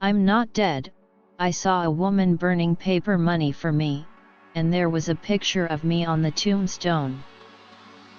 I'm not dead. I saw a woman burning paper money for me, and there was a picture of me on the tombstone.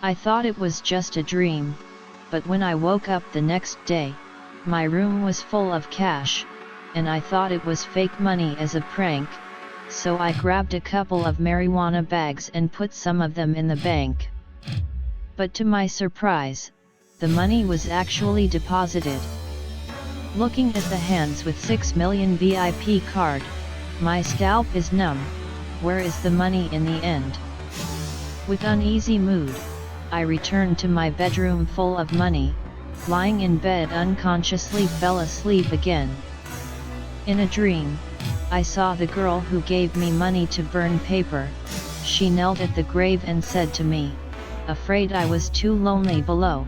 I thought it was just a dream, but when I woke up the next day, my room was full of cash, and I thought it was fake money as a prank, so I grabbed a couple of marijuana bags and put some of them in the bank. But to my surprise, the money was actually deposited. Looking at the hands with 6 million VIP card, my scalp is numb. Where is the money in the end? With uneasy mood, I returned to my bedroom full of money, lying in bed unconsciously fell asleep again. In a dream, I saw the girl who gave me money to burn paper. She knelt at the grave and said to me, afraid I was too lonely below,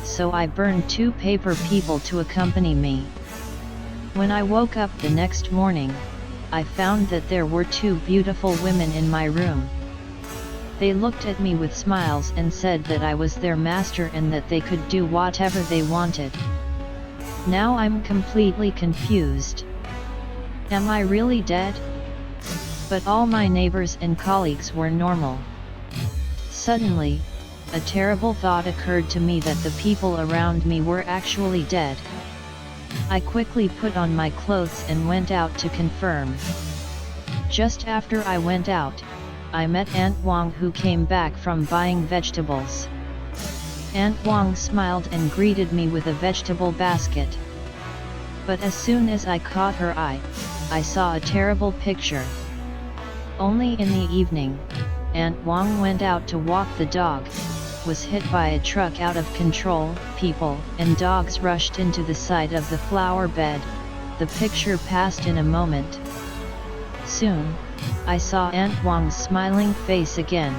so I burned 2 paper people to accompany me. When I woke up the next morning, I found that there were 2 beautiful women in my room. They looked at me with smiles and said that I was their master and that they could do whatever they wanted. Now I'm completely confused. Am I really dead? But all my neighbors and colleagues were normal. Suddenly, a terrible thought occurred to me that the people around me were actually dead. I quickly put on my clothes and went out to confirm. Just after I went out, I met Aunt Wang, who came back from buying vegetables. Aunt Wang smiled and greeted me with a vegetable basket. But as soon as I caught her eye, I saw a terrible picture. Only in the evening, Aunt Wang went out to walk the dog, was hit by a truck out of control, people and dogs rushed into the side of the flower bed. The picture passed in a moment. Soon, I saw Aunt Wang's smiling face again.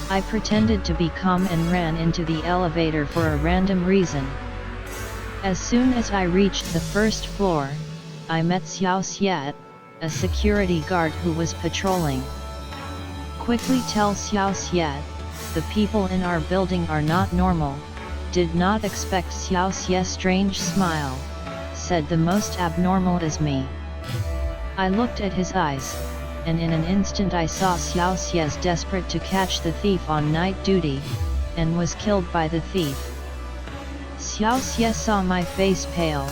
I pretended to be calm and ran into the elevator for a random reason. As soon as I reached the first floor, I met Xiao Xiat, a security guard who was patrolling. Quickly tell Xiao Xiat, the people in our building are not normal. Did not expect Xiao Xia's strange smile. Said the most abnormal is me. I looked at his eyes, and in an instant I saw Xiao Xia's desperate to catch the thief on night duty, and was killed by the thief. Xiao Xia saw my face pale,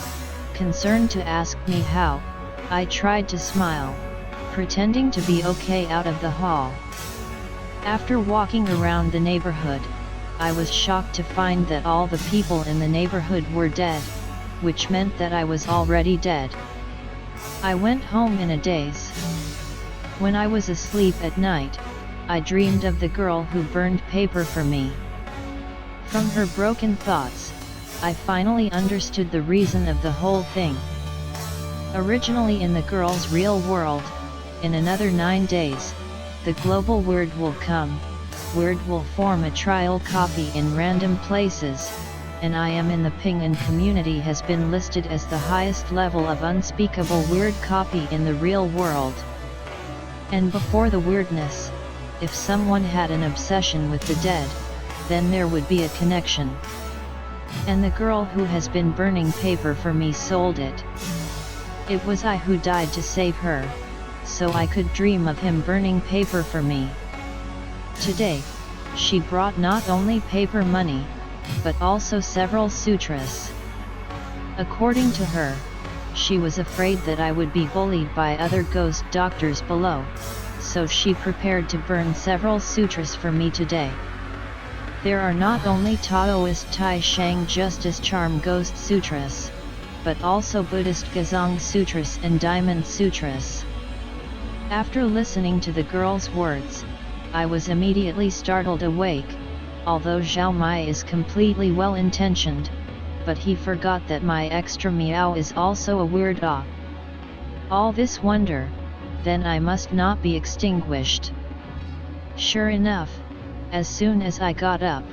concerned to ask me how. I tried to smile, pretending to be okay out of the hall. After walking around the neighborhood, I was shocked to find that all the people in the neighborhood were dead, which meant that I was already dead. I went home in a daze. When I was asleep at night, I dreamed of the girl who burned paper for me. From her broken thoughts, I finally understood the reason of the whole thing. Originally in the girl's real world, in another 9 days, the global word will come, word will form a trial copy in random places, and I am in the Pinyin community has been listed as the highest level of unspeakable weird copy in the real world. And before the weirdness, if someone had an obsession with the dead, then there would be a connection. And the girl who has been burning paper for me sold it. It was I who died to save her, so I could dream of him burning paper for me. Today, she brought not only paper money, but also several sutras. According to her, she was afraid that I would be bullied by other ghost doctors below, so she prepared to burn several sutras for me today. There are not only Taoist Tai Shang Justice Charm Ghost Sutras, but also Buddhist Gazong Sutras and Diamond Sutras. After listening to the girl's words, I was immediately startled awake, although Zhao Mai is completely well-intentioned, but he forgot that my extra meow is also a weird ah. All this wonder, then I must not be extinguished. Sure enough, as soon as I got up,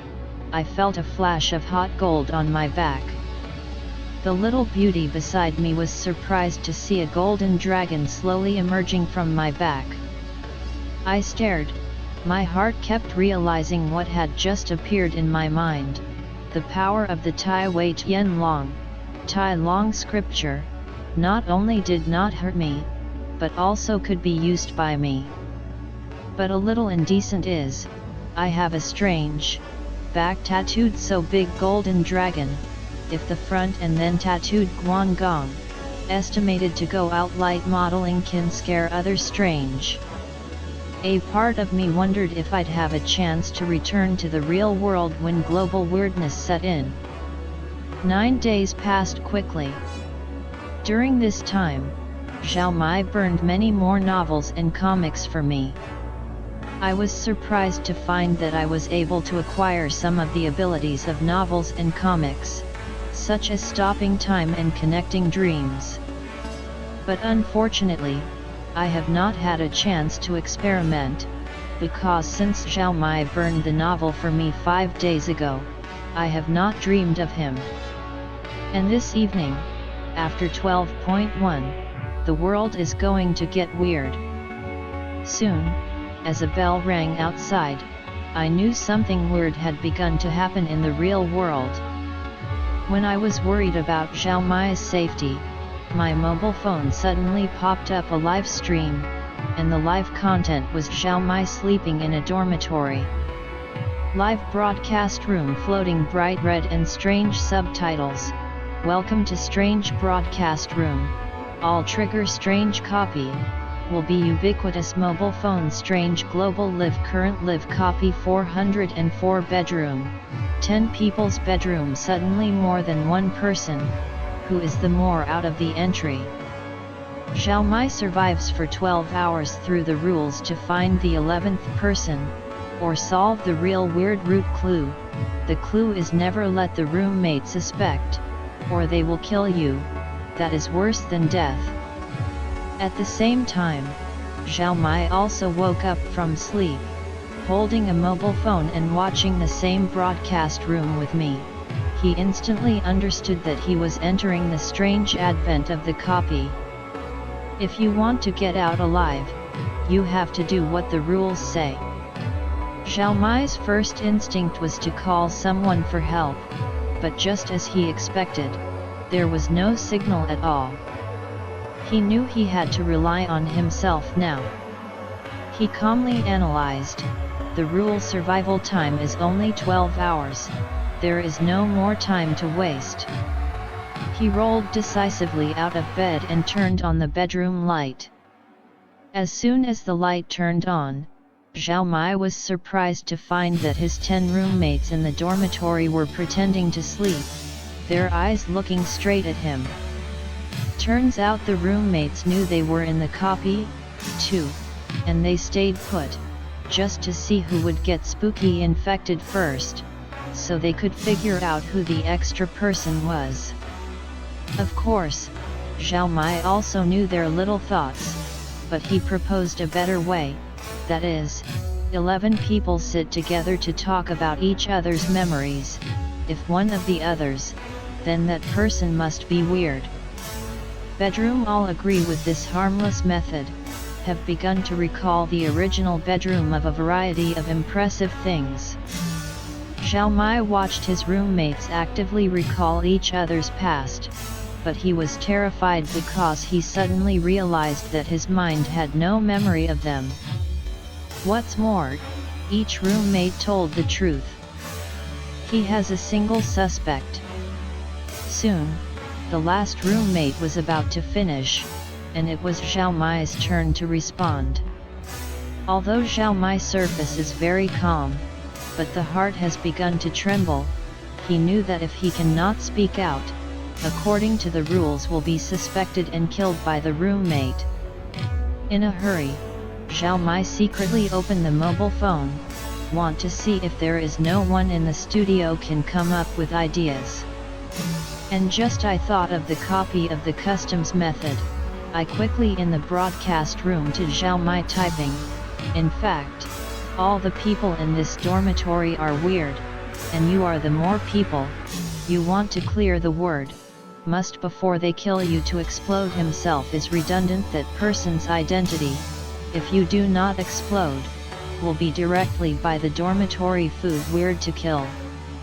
I felt a flash of hot gold on my back. The little beauty beside me was surprised to see a golden dragon slowly emerging from my back. I stared, my heart kept realizing what had just appeared in my mind, the power of the Tai Wei Tian Long, Tai Long scripture, not only did not hurt me, but also could be used by me. But a little indecent is, I have a strange, back tattooed so big golden dragon, if the front and then tattooed Guangong, estimated to go out light modeling can scare others strange. A part of me wondered if I'd have a chance to return to the real world when global weirdness set in. 9 days passed quickly. During this time, Zhao Mai burned many more novels and comics for me. I was surprised to find that I was able to acquire some of the abilities of novels and comics, such as stopping time and connecting dreams. But unfortunately, I have not had a chance to experiment, because since Zhao Mai burned the novel for me 5 days ago, I have not dreamed of him. And this evening, after 12.1, the world is going to get weird. Soon, as a bell rang outside, I knew something weird had begun to happen in the real world. When I was worried about Zhao Mai's safety, my mobile phone suddenly popped up a live stream, and the live content was Zhao Mai sleeping in a dormitory. Live broadcast room floating bright red and strange subtitles, "Welcome to Strange Broadcast Room, all trigger strange copy, will be ubiquitous mobile phone strange global live current live copy 404 bedroom, 10 people's bedroom suddenly more than one person, who is the more out of the entry." Zhao Mai survives for 12 hours through the rules to find the 11th person, or solve the real weird root clue. The clue is never let the roommate suspect, or they will kill you, that is worse than death. At the same time, Zhao Mai also woke up from sleep, holding a mobile phone and watching the same broadcast room with me. He instantly understood that he was entering the strange advent of the copy. If you want to get out alive, you have to do what the rules say. Zhao Mai's first instinct was to call someone for help, but just as he expected, there was no signal at all. He knew he had to rely on himself now. He calmly analyzed, the rule survival time is only 12 hours, there is no more time to waste. He rolled decisively out of bed and turned on the bedroom light. As soon as the light turned on, Zhao Mai was surprised to find that his 10 roommates in the dormitory were pretending to sleep, their eyes looking straight at him. Turns out the roommates knew they were in the copy, too, and they stayed put, just to see who would get spooky infected first, so they could figure out who the extra person was. Of course, Zhao Mai also knew their little thoughts, but he proposed a better way, that is, 11 people sit together to talk about each other's memories. If one of the others, then that person must be weird. Bedroom all agree with this harmless method, have begun to recall the original bedroom of a variety of impressive things. Zhao Mai watched his roommates actively recall each other's past, but he was terrified because he suddenly realized that his mind had no memory of them. What's more, each roommate told the truth. He has a single suspect. Soon, the last roommate was about to finish, and it was Zhao Mai's turn to respond. Although Zhao Mai's surface is very calm, but the heart has begun to tremble, he knew that if he cannot speak out, according to the rules will be suspected and killed by the roommate. In a hurry, Zhao Mai secretly opened the mobile phone, want to see if there is no one in the studio can come up with ideas. And just I thought of the copy of the customs method, I quickly in the broadcast room to Zhao Mai typing, in fact, all the people in this dormitory are weird, and you are the more people, you want to clear the word, must before they kill you to explode himself is redundant that person's identity, if you do not explode, will be directly by the dormitory food weird to kill,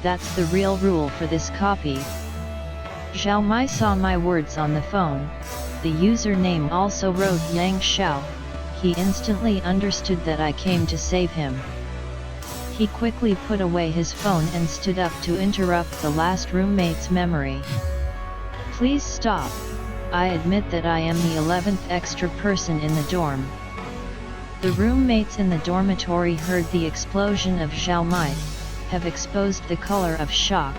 that's the real rule for this copy. Zhao Mai saw my words on the phone. The username also wrote Yang Xiao. He instantly understood that I came to save him. He quickly put away his phone and stood up to interrupt the last roommate's memory. Please stop. I admit that I am the 11th extra person in the dorm. The roommates in the dormitory heard the explosion of Zhao Mai, have exposed the color of shock.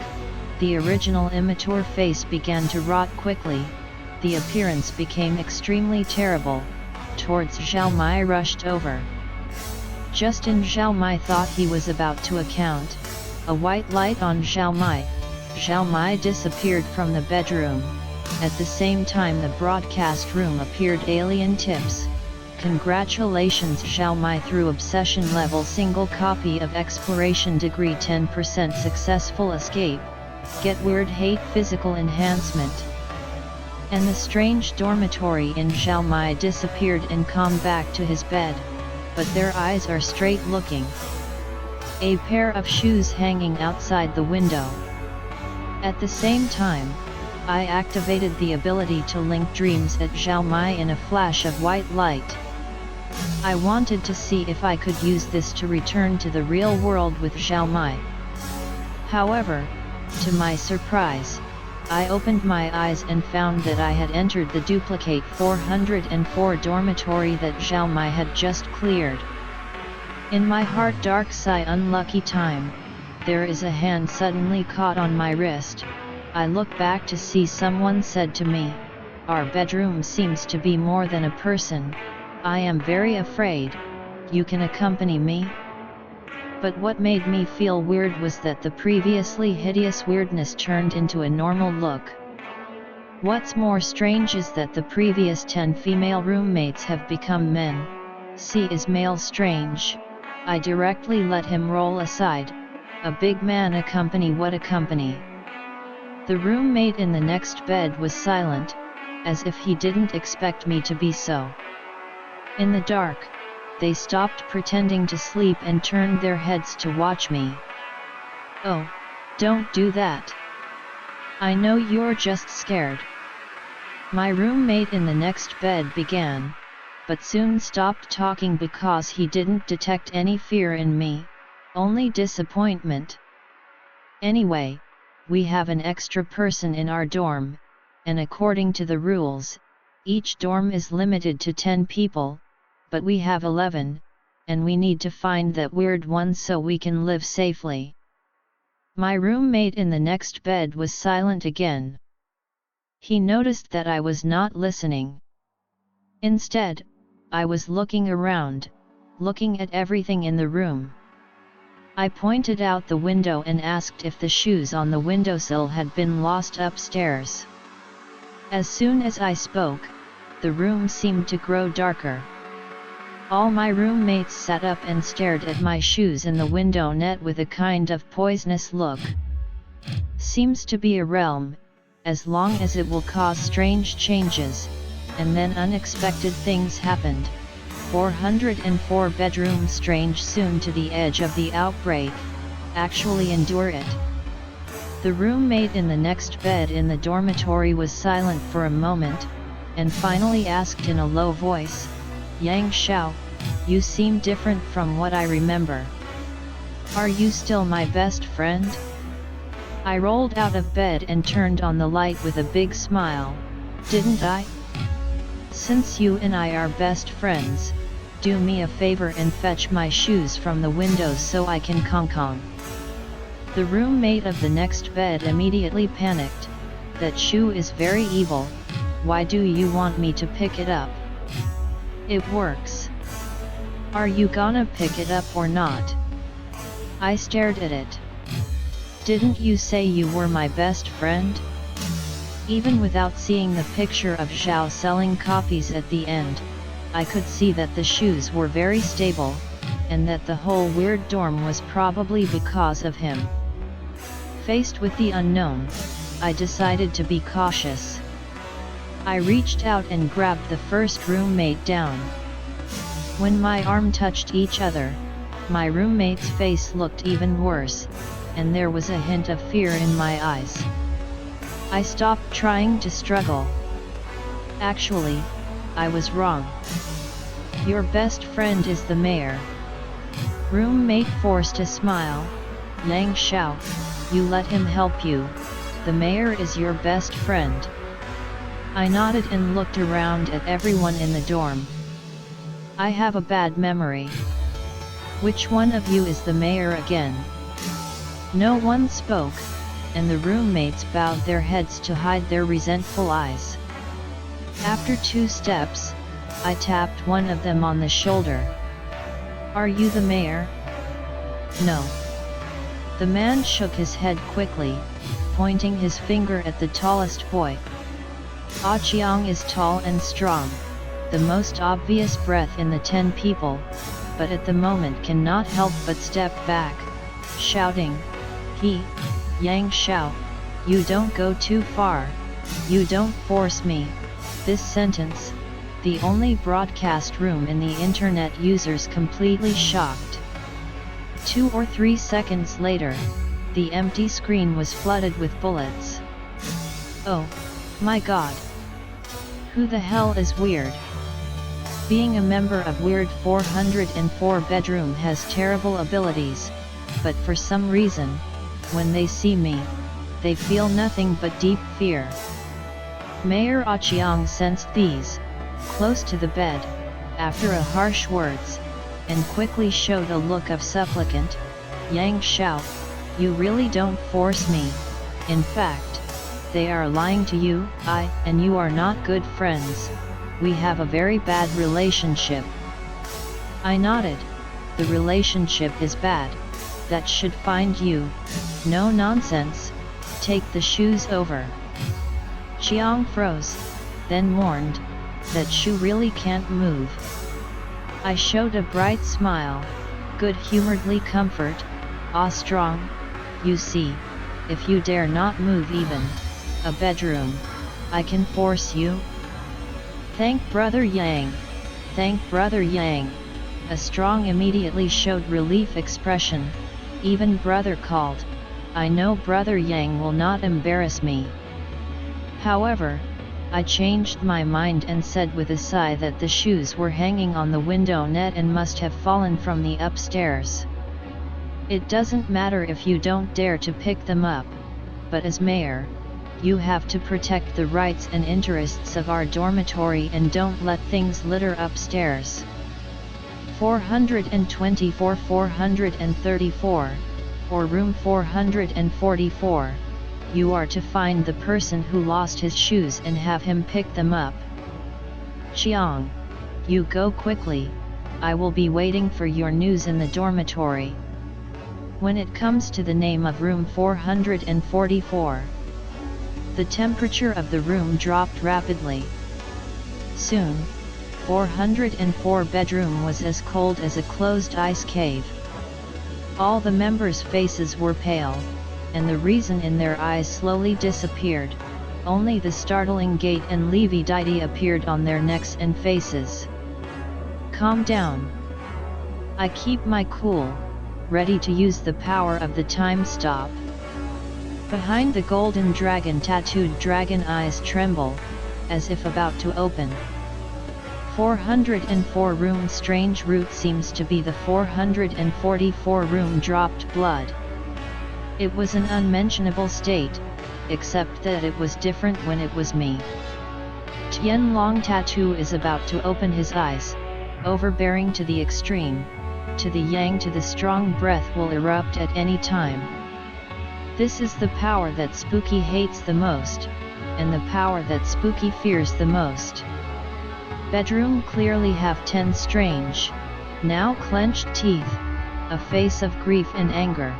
The original immature face began to rot quickly. The appearance became extremely terrible. Towards Zhao Mai rushed over. Just as Zhao Mai thought he was about to account, a white light on Zhao Mai. Zhao Mai disappeared from the bedroom. At the same time the broadcast room appeared alien tips. Congratulations Zhao Mai through obsession level single copy of exploration degree 10% successful escape. Get weird hate physical enhancement. And the strange dormitory in Zhao Mai disappeared and come back to his bed, but their eyes are straight looking. A pair of shoes hanging outside the window. At the same time, I activated the ability to link dreams at Zhao Mai in a flash of white light. I wanted to see if I could use this to return to the real world with Zhao Mai. However, to my surprise, I opened my eyes and found that I had entered the duplicate 404 dormitory that Zhao Mai had just cleared. In my heart dark sigh unlucky time, there is a hand suddenly caught on my wrist. I look back to see someone said to me, "Our bedroom seems to be more than a person. I am very afraid, you can accompany me?" But what made me feel weird was that the previously hideous weirdness turned into a normal look. What's more strange is that the previous 10 female roommates have become men. See is male strange. I directly let him roll aside. A big man accompany what accompany? The roommate in the next bed was silent, as if he didn't expect me to be so. In the dark, they stopped pretending to sleep and turned their heads to watch me. "Oh, don't do that. I know you're just scared." My roommate in the next bed began, but soon stopped talking because he didn't detect any fear in me, only disappointment. Anyway, we have an extra person in our dorm, and according to the rules, each dorm is limited to 10 people, but we have 11, and we need to find that weird one so we can live safely. My roommate in the next bed was silent again. He noticed that I was not listening. Instead, I was looking around, looking at everything in the room. I pointed out the window and asked if the shoes on the windowsill had been lost upstairs. As soon as I spoke, the room seemed to grow darker. All my roommates sat up and stared at my shoes in the window net with a kind of poisonous look. Seems to be a realm, as long as it will cause strange changes, and then unexpected things happened. 404 bedroom strange soon to the edge of the outbreak, actually endure it. The roommate in the next bed in the dormitory was silent for a moment, and finally asked in a low voice, "Yang Xiao, you seem different from what I remember. Are you still my best friend?" I rolled out of bed and turned on the light with a big smile. "Didn't I? Since you and I are best friends, do me a favor and fetch my shoes from the window so I can Kong." The roommate of the next bed immediately panicked. "That shoe is very evil, why do you want me to pick it up? It works. Are you gonna pick it up or not?" I stared at it. "Didn't you say you were my best friend?" Even without seeing the picture of Zhao selling copies at the end, I could see that the shoes were very stable, and that the whole weird dorm was probably because of him. Faced with the unknown, I decided to be cautious. I reached out and grabbed the first roommate down. When my arm touched each other, my roommate's face looked even worse, and there was a hint of fear in my eyes. I stopped trying to struggle. Actually, I was wrong. Your best friend is the mayor. Roommate forced a smile. Yang Xiao, you let him help you. The mayor is your best friend. I nodded and looked around at everyone in the dorm. I have a bad memory. Which one of you is the mayor again? No one spoke, and the roommates bowed their heads to hide their resentful eyes. After 2 steps, I tapped one of them on the shoulder. Are you the mayor? No. The man shook his head quickly, pointing his finger at the tallest boy. Ah Qiang is tall and strong, the most obvious breath in the 10 people, but at the moment cannot help but step back, shouting, Yang Xiao, you don't go too far, you don't force me. This sentence, the only broadcast room in the internet users completely shocked. 2 or 3 seconds later, the empty screen was flooded with bullets. Oh, my god. Who the hell is Weird? Being a member of Weird 404 bedroom has terrible abilities, but for some reason, when they see me, they feel nothing but deep fear. Mayor Ah Qiang sensed these, close to the bed, after a harsh words, and quickly showed a look of supplicant. Yang Xiao, you really don't force me. In fact, they are lying to you. I and you are not good friends. We have a very bad relationship. I nodded. The relationship is bad. That should find you. No nonsense. Take the shoes over. Qiang froze, then warned, that shoe really can't move. I showed a bright smile, good-humoredly comfort. Ah strong, you see, if you dare not move even a bedroom, I can force you. Thank Brother Yang. Thank Brother Yang. A strong immediately showed relief expression. Even Brother called. I know Brother Yang will not embarrass me. However, I changed my mind and said with a sigh that the shoes were hanging on the window net and must have fallen from the upstairs. It doesn't matter if you don't dare to pick them up, but as mayor, you have to protect the rights and interests of our dormitory and don't let things litter upstairs. 424 434, or room 444. You are to find the person who lost his shoes and have him pick them up. Qiang, you go quickly, I will be waiting for your news in the dormitory. When it comes to the name of room 444, the temperature of the room dropped rapidly. Soon, 404 bedroom was as cold as a closed ice cave. All the members' faces were pale, and the reason in their eyes slowly disappeared. Only the startling gait and lividity appeared on their necks and faces. Calm down. I keep my cool, ready to use the power of the time stop. Behind the golden dragon tattooed dragon eyes tremble, as if about to open. 404 room strange root seems to be the 444 room dropped blood. It was an unmentionable state, except that it was different when it was me. Tian Long Tattoo is about to open his eyes, overbearing to the extreme, to the yang to the strong breath will erupt at any time. This is the power that Spooky hates the most, and the power that Spooky fears the most. Bedroom clearly have 10 strange, now clenched teeth, a face of grief and anger.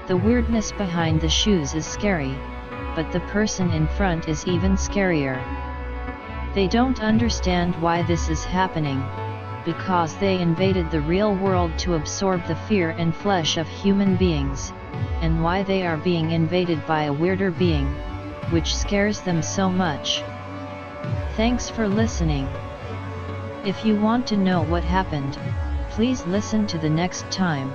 The weirdness behind the shoes is scary, but the person in front is even scarier. They don't understand why this is happening, because they invaded the real world to absorb the fear and flesh of human beings, and why they are being invaded by a weirder being, which scares them so much. Thanks for listening. If you want to know what happened, please listen to the next time.